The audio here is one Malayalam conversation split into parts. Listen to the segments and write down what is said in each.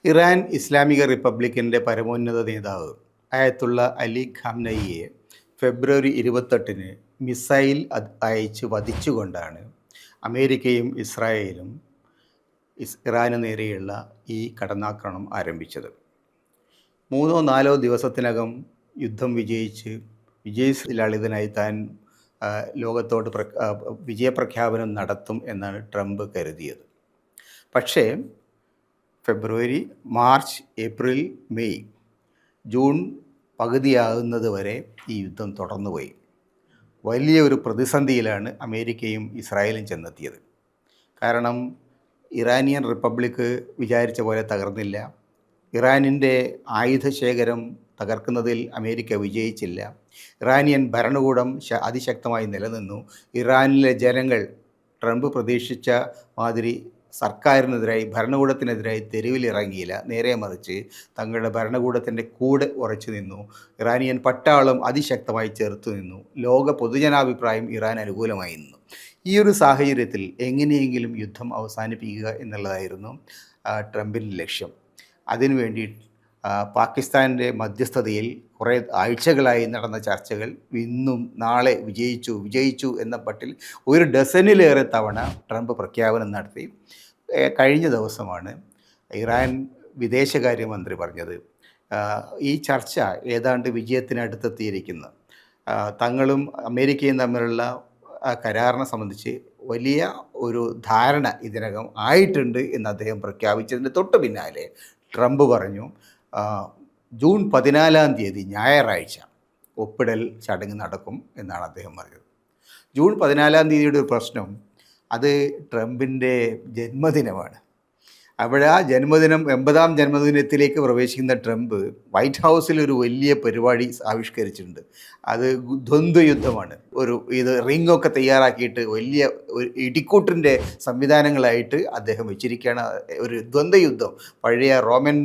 ഇറാൻ ഇസ്ലാമിക റിപ്പബ്ലിക്കിൻ്റെ പരമോന്നത നേതാവ് ആയത്തുള്ള അലി ഖാംനയിയെ ഫെബ്രുവരി 28-ന് മിസൈൽ അയച്ച് വധിച്ചുകൊണ്ടാണ് അമേരിക്കയും ഇസ്രായേലും ഇറാന് നേരെയുള്ള ഈ കടന്നാക്രമണം ആരംഭിച്ചത്. 3-4 ദിവസത്തിനകം യുദ്ധം വിജയലളിതനായി താൻ ലോകത്തോട് വിജയപ്രഖ്യാപനം നടത്തും എന്നാണ് ട്രംപ് കരുതിയത്. പക്ഷേ ഫെബ്രുവരി, മാർച്ച്, ഏപ്രിൽ, മെയ്, ജൂൺ പകുതിയാകുന്നത് വരെ ഈ യുദ്ധം തുടർന്നുപോയി. വലിയൊരു പ്രതിസന്ധിയിലാണ് അമേരിക്കയും ഇസ്രായേലും ചെന്നെത്തിയത്. കാരണം ഇറാനിയൻ റിപ്പബ്ലിക്ക് വിചാരിച്ച പോലെ തകർന്നില്ല. ഇറാനിൻ്റെ ആയുധശേഖരം തകർക്കുന്നതിൽ അമേരിക്ക വിജയിച്ചില്ല. ഇറാനിയൻ ഭരണകൂടം അതിശക്തമായി നിലനിന്നു. ഇറാനിലെ ജനങ്ങൾ ട്രംപ് പ്രതീക്ഷിച്ച മാതിരി സർക്കാരിനെതിരായി, ഭരണകൂടത്തിനെതിരായി തെരുവിലിറങ്ങിയില്ല. നേരെ മറിച്ച് തങ്ങളുടെ ഭരണകൂടത്തിൻ്റെ കൂടെ ഉറച്ചു നിന്നു. ഇറാനിയൻ പട്ടാളം അതിശക്തമായി ചെറുത്തു നിന്നു. ലോക പൊതുജനാഭിപ്രായം ഇറാൻ അനുകൂലമായി നിന്നു. ഈ ഒരു സാഹചര്യത്തിൽ എങ്ങനെയെങ്കിലും യുദ്ധം അവസാനിപ്പിക്കുക എന്നുള്ളതായിരുന്നു ട്രംപിൻ്റെ ലക്ഷ്യം. അതിനുവേണ്ടി പാകിസ്ഥാൻ്റെ മധ്യസ്ഥതയിൽ കുറേ ആഴ്ചകളായി നടന്ന ചർച്ചകൾ ഇന്നും നാളെ വിജയിച്ചു എന്ന മട്ടിൽ 1 ഡസനിലേറെ തവണ ട്രംപ് പ്രഖ്യാപനം നടത്തി. കഴിഞ്ഞ ദിവസമാണ് ഇറാൻ വിദേശകാര്യമന്ത്രി പറഞ്ഞത് ഈ ചർച്ച ഏതാണ്ട് വിജയത്തിനടുത്തെത്തിയിരിക്കുന്നു. തങ്ങളും അമേരിക്കയും തമ്മിലുള്ള കരാറിനെ സംബന്ധിച്ച് വലിയ ഒരു ധാരണ ഇതിനകം ആയിട്ടുണ്ട് എന്ന് അദ്ദേഹം പ്രഖ്യാപിച്ചതിന് തൊട്ട് പിന്നാലെ ട്രംപ് പറഞ്ഞു ജൂൺ 14 ഞായറാഴ്ച ഒപ്പിടൽ ചടങ്ങ് നടക്കും എന്നാണ് അദ്ദേഹം പറഞ്ഞത്. ജൂൺ 14 ഒരു പ്രശ്നം, അത് ട്രംപിൻ്റെ ജന്മദിനമാണ്. അവിടെ ആ ജന്മദിനം 80ാം ജന്മദിനത്തിലേക്ക് പ്രവേശിക്കുന്ന ട്രംപ് വൈറ്റ് ഹൗസിൽ ഒരു വലിയ പരിപാടി ആവിഷ്കരിച്ചിട്ടുണ്ട്. അത് ദ്വന്ദ്വ യുദ്ധമാണ്. ഇത് റിങ്ങൊക്കെ തയ്യാറാക്കിയിട്ട് വലിയ ഇടിക്കൂട്ടിൻ്റെ സംവിധാനങ്ങളായിട്ട് അദ്ദേഹം വെച്ചിരിക്കുകയാണ്. ഒരു ദ്വന്ദ്വ യുദ്ധം, പഴയ റോമൻ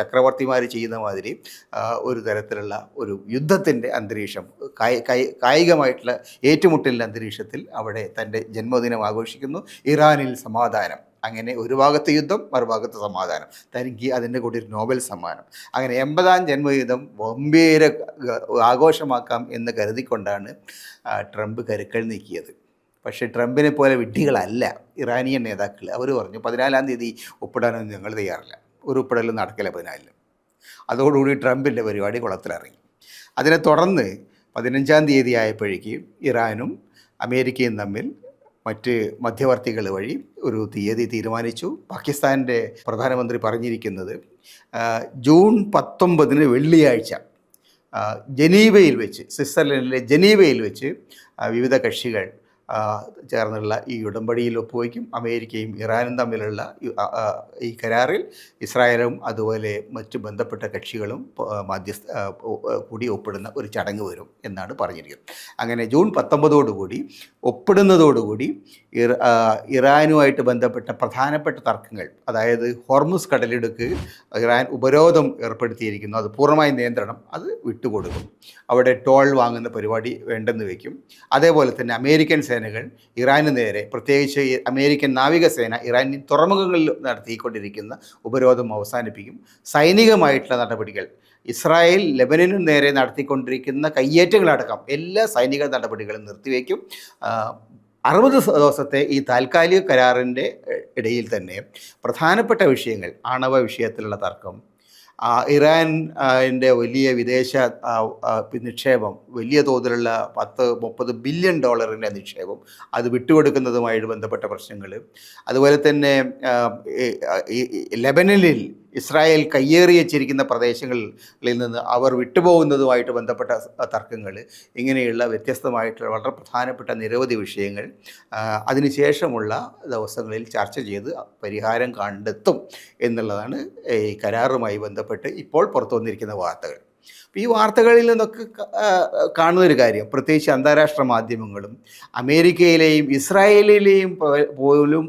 ചക്രവർത്തിമാർ ചെയ്യുന്ന മാതിരി ഒരു തരത്തിലുള്ള ഒരു യുദ്ധത്തിൻ്റെ അന്തരീക്ഷം, കായികമായിട്ടുള്ള ഏറ്റുമുട്ടലിൻ്റെ അന്തരീക്ഷത്തിൽ അവിടെ തൻ്റെ ജന്മദിനം ആഘോഷിക്കുന്നു. ഇറാനിൽ സമാധാനം. അങ്ങനെ ഒരു ഭാഗത്ത് യുദ്ധം, മറുഭാഗത്ത് സമാധാനം. തനിക്ക് അതിൻ്റെ കൂടി ഒരു നോബൽ സമ്മാനം. അങ്ങനെ 80ാം ജന്മദിനം ഗംഭീര ആഘോഷമാക്കാം എന്ന് കരുതിക്കൊണ്ടാണ് ട്രംപ് കരുക്കൾ നീക്കിയത്. പക്ഷേ ട്രംപിനെ പോലെ വിഡ്ഢികളല്ല ഇറാനിയൻ നേതാക്കൾ. അവർ പറഞ്ഞു 14-ാം തീയതി ഒപ്പിടാനൊന്നും ഞങ്ങൾ തയ്യാറില്ല, ഒരു ഒപ്പിടലും നടക്കില്ല 14-ന്. അതോടുകൂടി ട്രംപിൻ്റെ പരിപാടി കുളത്തിലിറങ്ങി. അതിനെ തുടർന്ന് 15-ാം തീയതി ആയപ്പോഴേക്ക് ഇറാനും അമേരിക്കയും തമ്മിൽ മറ്റ് മധ്യവർത്തികൾ വഴി ഒരു തീയതി തീരുമാനിച്ചു. പാകിസ്ഥാൻ്റെ പ്രധാനമന്ത്രി പറഞ്ഞിരിക്കുന്നത് ജൂൺ 19 വെള്ളിയാഴ്ച ജനീവയിൽ വെച്ച്, സ്വിറ്റ്സർലൻഡിലെ ജനീവയിൽ വെച്ച് വിവിധ കക്ഷികൾ ചേർന്നുള്ള ഈ ഉടമ്പടിയിൽ ഒപ്പുവയ്ക്കും. അമേരിക്കയും ഇറാനും തമ്മിലുള്ള ഈ കരാറിൽ ഇസ്രായേലും അതുപോലെ മറ്റ് ബന്ധപ്പെട്ട കക്ഷികളും കൂടി ഒപ്പിടുന്ന ഒരു ചടങ്ങ് വരും എന്നാണ് പറഞ്ഞിരിക്കുന്നത്. അങ്ങനെ ജൂൺ 19 ഒപ്പിടുന്നതോടുകൂടി ഇറാനുമായിട്ട് ബന്ധപ്പെട്ട പ്രധാനപ്പെട്ട തർക്കങ്ങൾ, അതായത് ഹോർമുസ് കടലിടുക്ക് ഇറാൻ ഉപരോധം ഏർപ്പെടുത്തിയിരിക്കുന്നു, അത് പൂർണ്ണമായ നിയന്ത്രണം അത് വിട്ടുകൊടുക്കും. അവിടെ ടോൾ വാങ്ങുന്ന പരിപാടി വേണ്ടെന്ന് വയ്ക്കും. അതേപോലെ തന്നെ അമേരിക്കൻ സേനകൾ ഇറാന് നേരെ, പ്രത്യേകിച്ച് അമേരിക്കൻ നാവികസേന ഇറാനിയൻ തുറമുഖങ്ങളിൽ നടത്തിക്കൊണ്ടിരിക്കുന്ന ഉപരോധം അവസാനിപ്പിക്കും. സൈനികമായിട്ടുള്ള നടപടികൾ, ഇസ്രായേൽ ലെബനനു നേരെ നടത്തിക്കൊണ്ടിരിക്കുന്ന കയ്യേറ്റങ്ങളടക്കം എല്ലാ സൈനിക നടപടികളും നിർത്തിവെക്കും. 60 ദിവസത്തെ ഈ താൽക്കാലിക കരാറിൻ്റെ ഇടയിൽ തന്നെ പ്രധാനപ്പെട്ട വിഷയങ്ങൾ, ആണവ വിഷയത്തിലുള്ള തർക്കം, ഇറാൻ്റെ വലിയ വിദേശ നിക്ഷേപം, വലിയ തോതിലുള്ള $30 ബില്യൺ നിക്ഷേപം, അത് വിട്ടുകൊടുക്കുന്നതുമായിട്ട് ബന്ധപ്പെട്ട പ്രശ്നങ്ങൾ, അതുപോലെ തന്നെ ലെബനനിൽ ഇസ്രായേൽ കയ്യേറി വച്ചിരിക്കുന്ന പ്രദേശങ്ങളിൽ നിന്ന് അവർ വിട്ടുപോകുന്നതുമായിട്ട് ബന്ധപ്പെട്ട തർക്കങ്ങൾ, ഇങ്ങനെയുള്ള വ്യത്യസ്തമായിട്ടുള്ള വളരെ പ്രധാനപ്പെട്ട നിരവധി വിഷയങ്ങൾ അതിനുശേഷമുള്ള ദിവസങ്ങളിൽ ചർച്ച ചെയ്ത് പരിഹാരം കണ്ടെത്തും എന്നുള്ളതാണ് ഈ കരാറുമായി ബന്ധപ്പെട്ട് ഇപ്പോൾ പുറത്തു വന്നിരിക്കുന്ന വാർത്തകൾ. അപ്പോൾ ഈ വാർത്തകളിൽ നിന്നൊക്കെ കാണുന്നൊരു കാര്യം, പ്രത്യേകിച്ച് അന്താരാഷ്ട്ര മാധ്യമങ്ങളും അമേരിക്കയിലെയും ഇസ്രായേലിലെയും പോലും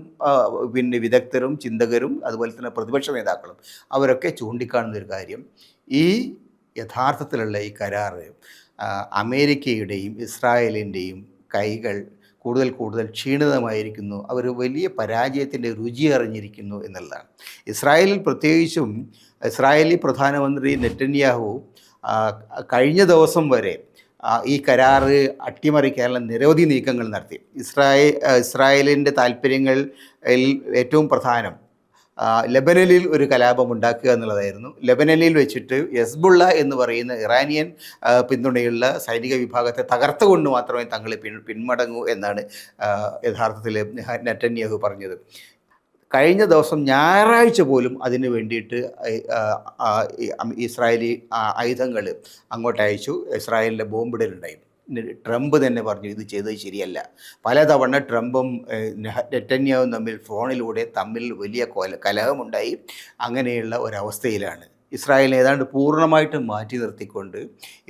വിദഗ്ധരും ചിന്തകരും അതുപോലെ തന്നെ പ്രതിപക്ഷ നേതാക്കളും അവരൊക്കെ ചൂണ്ടിക്കാണുന്നൊരു കാര്യം, ഈ യഥാർത്ഥത്തിലുള്ള ഈ കരാറ് അമേരിക്കയുടെയും ഇസ്രായേലിൻ്റെയും കൈകൾ കൂടുതൽ കൂടുതൽ ക്ഷീണിതമായിരിക്കുന്നു. അവർ വലിയ പരാജയത്തിൻ്റെ രുചി അറിഞ്ഞിരിക്കുന്നു എന്നുള്ളതാണ്. ഇസ്രായേലിൽ പ്രത്യേകിച്ചും ഇസ്രായേലി പ്രധാനമന്ത്രി നെറ്റന്യാഹു കഴിഞ്ഞ ദിവസം വരെ ഈ കരാറ് അട്ടിമറിക്കാനുള്ള നിരവധി നീക്കങ്ങൾ നടത്തി. ഇസ്രായേലിൻ്റെ താല്പര്യങ്ങളിൽ ഏറ്റവും പ്രധാനം ലെബനനിൽ ഒരു കലാപം ഉണ്ടാക്കുക എന്നുള്ളതായിരുന്നു. ലെബനനിൽ വെച്ചിട്ട് ഹിസ്ബുള്ള എന്ന് പറയുന്ന ഇറാനിയൻ പിന്തുണയുള്ള സൈനിക വിഭാഗത്തെ തകർത്തുകൊണ്ട് മാത്രമേ തങ്ങൾ പിന്മടങ്ങൂ എന്നാണ് യഥാർത്ഥത്തിൽ നെറ്റന്യാഹു പറഞ്ഞത്. കഴിഞ്ഞ ദിവസം ഞായറാഴ്ച പോലും അതിന് വേണ്ടിയിട്ട് ഇസ്രായേലി ആയുധങ്ങൾ അങ്ങോട്ട് അയച്ചു. ഇസ്രായേലിൻ്റെ ബോംബിടലുണ്ടായി. ട്രംപ് തന്നെ പറഞ്ഞു ഇത് ചെയ്തത് ശരിയല്ല. പലതവണ ട്രംപും നെറ്റന്യാഹുവും തമ്മിൽ വലിയ കലഹമുണ്ടായി. അങ്ങനെയുള്ള ഒരവസ്ഥയിലാണ് ഇസ്രായേൽ ഏതാണ്ട് പൂർണ്ണമായിട്ടും മാറ്റി നിർത്തിക്കൊണ്ട്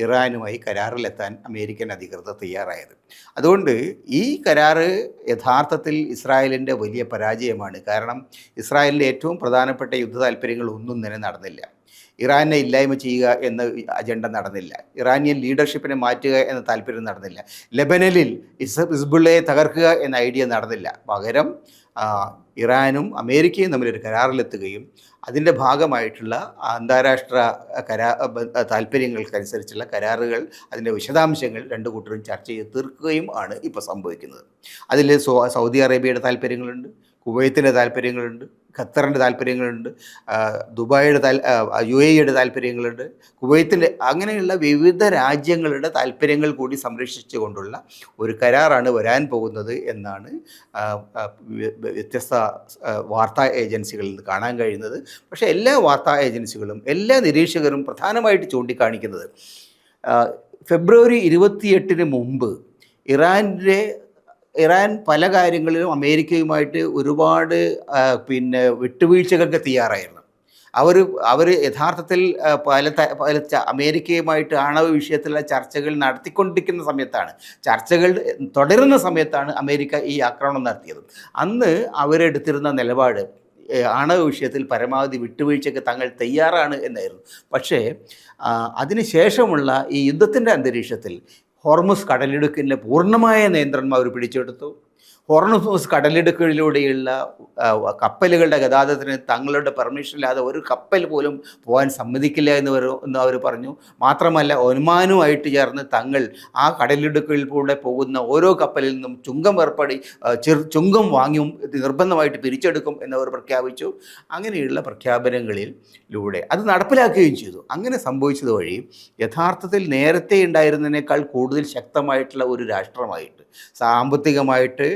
ഇറാനുമായി കരാറിലെത്താൻ അമേരിക്കൻ അധികൃതർ തയ്യാറായത്. അതുകൊണ്ട് ഈ കരാറ് യഥാർത്ഥത്തിൽ ഇസ്രായേലിൻ്റെ വലിയ പരാജയമാണ്. കാരണം ഇസ്രായേലിൻ്റെ ഏറ്റവും പ്രധാനപ്പെട്ട യുദ്ധ താല്പര്യങ്ങളൊന്നും തന്നെ നടന്നില്ല. ഇറാനെ ഇല്ലായ്മ ചെയ്യുക എന്ന അജണ്ട നടന്നില്ല. ഇറാനിയൻ ലീഡർഷിപ്പിനെ മാറ്റുക എന്ന താല്പര്യം നടന്നില്ല. ലെബനനിൽ ഹിസ്ബുള്ളയെ തകർക്കുക എന്ന ഐഡിയ നടന്നില്ല. പകരം ഇറാനും അമേരിക്കയും തമ്മിലൊരു കരാറിലെത്തുകയും അതിൻ്റെ ഭാഗമായിട്ടുള്ള അന്താരാഷ്ട്ര താല്പര്യങ്ങൾക്കനുസരിച്ചുള്ള കരാറുകൾ, അതിൻ്റെ വിശദാംശങ്ങൾ രണ്ടു കൂട്ടരും ചർച്ച ചെയ്ത് തീർക്കുകയും ആണ് ഇപ്പോൾ സംഭവിക്കുന്നത്. അതിൽ സൗദി അറേബ്യയുടെ താല്പര്യങ്ങളുണ്ട്, കുവൈത്തിൻ്റെ താല്പര്യങ്ങളുണ്ട്, ഖത്തറിൻ്റെ താല്പര്യങ്ങളുണ്ട്, ദുബായിയുടെ UAEയുടെ താല്പര്യങ്ങളുണ്ട്, കുവൈത്തിൻ്റെ, അങ്ങനെയുള്ള വിവിധ രാജ്യങ്ങളുടെ താല്പര്യങ്ങൾ കൂടി സംരക്ഷിച്ചുകൊണ്ടുള്ള ഒരു കരാറാണ് വരാൻ പോകുന്നത് എന്നാണ് വ്യത്യസ്ത വാർത്താ ഏജൻസികളിൽ നിന്ന് കാണാൻ കഴിയുന്നത്. പക്ഷേ എല്ലാ വാർത്താ ഏജൻസികളും എല്ലാ നിരീക്ഷകരും പ്രധാനമായിട്ട് ചൂണ്ടിക്കാണിക്കുന്നത് ഫെബ്രുവരി 28 മുമ്പ് ഇറാൻ പല കാര്യങ്ങളിലും അമേരിക്കയുമായിട്ട് ഒരുപാട് വിട്ടുവീഴ്ചകൾക്ക് തയ്യാറായിരുന്നു. അവർ യഥാർത്ഥത്തിൽ അമേരിക്കയുമായിട്ട് ആണവ വിഷയത്തിലുള്ള ചർച്ചകൾ നടത്തിക്കൊണ്ടിരിക്കുന്ന സമയത്താണ്, ചർച്ചകൾ തുടരുന്ന സമയത്താണ് അമേരിക്ക ഈ ആക്രമണം നടത്തിയത്. അന്ന് അവരെടുത്തിരുന്ന നിലപാട് ആണവ വിഷയത്തിൽ പരമാവധി വിട്ടുവീഴ്ചയ്ക്ക് തങ്ങൾ തയ്യാറാണ് എന്നായിരുന്നു. പക്ഷേ അതിനുശേഷമുള്ള ഈ യുദ്ധത്തിൻ്റെ അന്തരീക്ഷത്തിൽ ഹോർമുസ് കടലിടുക്കിൻ്റെ പൂർണ്ണമായ നിയന്ത്രണം അവർ പിടിച്ചെടുത്തു. ഹോർമുസ് കടലിടുക്കിലൂടെയുള്ള കപ്പലുകളുടെ ഗതാഗതത്തിന് തങ്ങളുടെ പെർമിഷനില്ലാതെ ഒരു കപ്പൽ പോലും പോകാൻ സമ്മതിക്കില്ല എന്ന് അവർ പറഞ്ഞു. മാത്രമല്ല ഒമാനുമായിട്ട് ചേർന്ന് തങ്ങൾ ആ കടലിടുക്കിലൂടെ പോകുന്ന ഓരോ കപ്പലിൽ നിന്നും ചുങ്കം വാങ്ങിയും നിർബന്ധമായിട്ട് പിരിച്ചെടുക്കും എന്നവർ പ്രഖ്യാപിച്ചു. അങ്ങനെയുള്ള പ്രഖ്യാപനങ്ങളിലൂടെ അത് നടപ്പിലാക്കുകയും ചെയ്തു. അങ്ങനെ സംഭവിച്ചത് വഴി യഥാർത്ഥത്തിൽ നേരത്തെ ഉണ്ടായിരുന്നതിനേക്കാൾ കൂടുതൽ ശക്തമായിട്ടുള്ള ഒരു രാഷ്ട്രമായിട്ട്, സാമ്പത്തികമായിട്ട്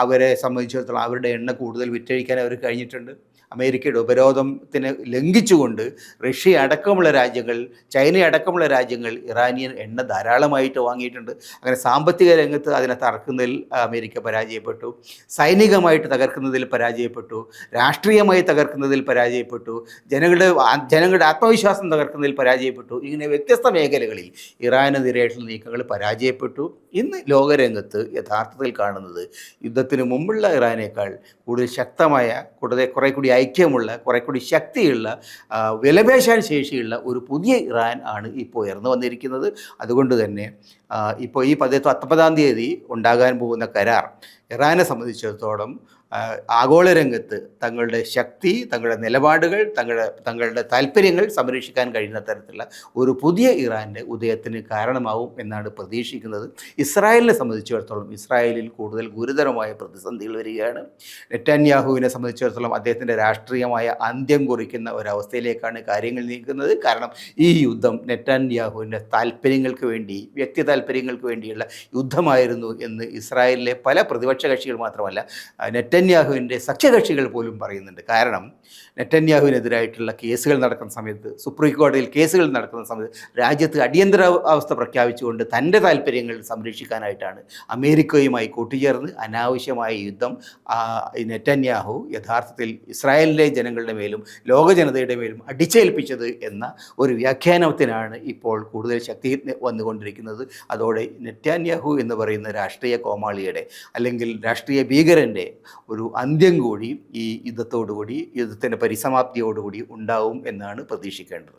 അവരെ സംബന്ധിച്ചിടത്തോളം അവരുടെ എണ്ണ കൂടുതൽ വിറ്റഴിക്കാൻ അവർ കഴിഞ്ഞിട്ടുണ്ട്. അമേരിക്കയുടെ ഉപരോധത്തിന് ലംഘിച്ചുകൊണ്ട് റഷ്യ അടക്കമുള്ള രാജ്യങ്ങൾ, ചൈന അടക്കമുള്ള രാജ്യങ്ങൾ ഇറാനിയൻ എണ്ണ ധാരാളമായിട്ട് വാങ്ങിയിട്ടുണ്ട്. അങ്ങനെ സാമ്പത്തിക രംഗത്ത് അതിനെ തകർക്കുന്നതിൽ അമേരിക്ക പരാജയപ്പെട്ടു, സൈനികമായിട്ട് തകർക്കുന്നതിൽ പരാജയപ്പെട്ടു, രാഷ്ട്രീയമായി തകർക്കുന്നതിൽ പരാജയപ്പെട്ടു, ജനങ്ങളുടെ ആത്മവിശ്വാസം തകർക്കുന്നതിൽ പരാജയപ്പെട്ടു. ഇങ്ങനെ വ്യത്യസ്ത മേഖലകളിൽ ഇറാനെതിരായിട്ടുള്ള നീക്കങ്ങൾ പരാജയപ്പെട്ടു. ഇന്ന് ലോകരംഗത്ത് യഥാർത്ഥത്തിൽ കാണുന്നത് യുദ്ധത്തിന് മുമ്പുള്ള ഇറാനേക്കാൾ കൂടുതൽ ശക്തമായ, കുറെ കൂടി ഐക്യമുള്ള, കുറെ കൂടി ശക്തിയുള്ള, വിലപേശാൻ ശേഷിയുള്ള ഒരു പുതിയ ഇറാൻ ആണ് ഇപ്പോൾ ഉയർന്നു വന്നിരിക്കുന്നത്. അതുകൊണ്ട് തന്നെ ഇപ്പോൾ ഈ 19-ആം തീയതി ഉണ്ടാകാൻ പോകുന്ന കരാർ ഇറാനെ സംബന്ധിച്ചിടത്തോളം ആഗോള രംഗത്ത് തങ്ങളുടെ ശക്തി, തങ്ങളുടെ നിലപാടുകൾ, തങ്ങളുടെ താല്പര്യങ്ങൾ സംരക്ഷിക്കാൻ കഴിയുന്ന തരത്തിലുള്ള ഒരു പുതിയ ഇറാൻ്റെ ഉദയത്തിന് കാരണമാവും എന്നാണ് പ്രതീക്ഷിക്കുന്നത്. ഇസ്രായേലിനെ സംബന്ധിച്ചിടത്തോളം ഇസ്രായേലിൽ കൂടുതൽ ഗുരുതരമായ പ്രതിസന്ധികൾ വരികയാണ്. നെറ്റന്യാഹുവിനെ സംബന്ധിച്ചിടത്തോളം അദ്ദേഹത്തിൻ്റെ രാഷ്ട്രീയമായ അന്ത്യം കുറിക്കുന്ന ഒരവസ്ഥയിലേക്കാണ് കാര്യങ്ങൾ നീക്കുന്നത്. കാരണം ഈ യുദ്ധം നെറ്റന്യാഹുവിൻ്റെ താല്പര്യങ്ങൾക്ക് വേണ്ടി, വ്യക്തി താല്പര്യങ്ങൾക്ക് വേണ്ടിയുള്ള യുദ്ധമായിരുന്നു എന്ന് ഇസ്രായേലിലെ പല പ്രതിപക്ഷ കക്ഷികൾ മാത്രമല്ല നെറ്റന്യാഹുവിൻ്റെ സഖ്യകക്ഷികൾ പോലും പറയുന്നുണ്ട്. കാരണം നെറ്റന്യാഹുവിനെതിരായിട്ടുള്ള കേസുകൾ നടക്കുന്ന സമയത്ത്, സുപ്രീം കോടതിയിൽ കേസുകൾ നടക്കുന്ന സമയത്ത് രാജ്യത്ത് അടിയന്തര അവസ്ഥ പ്രഖ്യാപിച്ചുകൊണ്ട് തൻ്റെ താല്പര്യങ്ങൾ സംരക്ഷിക്കാനായിട്ടാണ് അമേരിക്കയുമായി കൂട്ടുചേർന്ന് അനാവശ്യമായ യുദ്ധം നെറ്റന്യാഹു യഥാർത്ഥത്തിൽ ഇസ്രായേലിലെ ജനങ്ങളുടെ മേലും ലോക ജനതയുടെ മേലും അടിച്ചേൽപ്പിച്ചത് എന്ന ഒരു വ്യാഖ്യാനത്തിനാണ് ഇപ്പോൾ കൂടുതൽ ശക്തി വന്നുകൊണ്ടിരിക്കുന്നത്. അതോടെ നെറ്റന്യാഹു എന്ന് പറയുന്ന രാഷ്ട്രീയ കോമാളിയുടെ അല്ലെങ്കിൽ രാഷ്ട്രീയ ഭീകരൻ്റെ ഒരു അന്ത്യം കൂടി ഈ യുദ്ധത്തിൻ്റെ പരിസമാപ്തിയോടുകൂടി ഉണ്ടാവും എന്നാണ് പ്രതീക്ഷിക്കേണ്ടത്.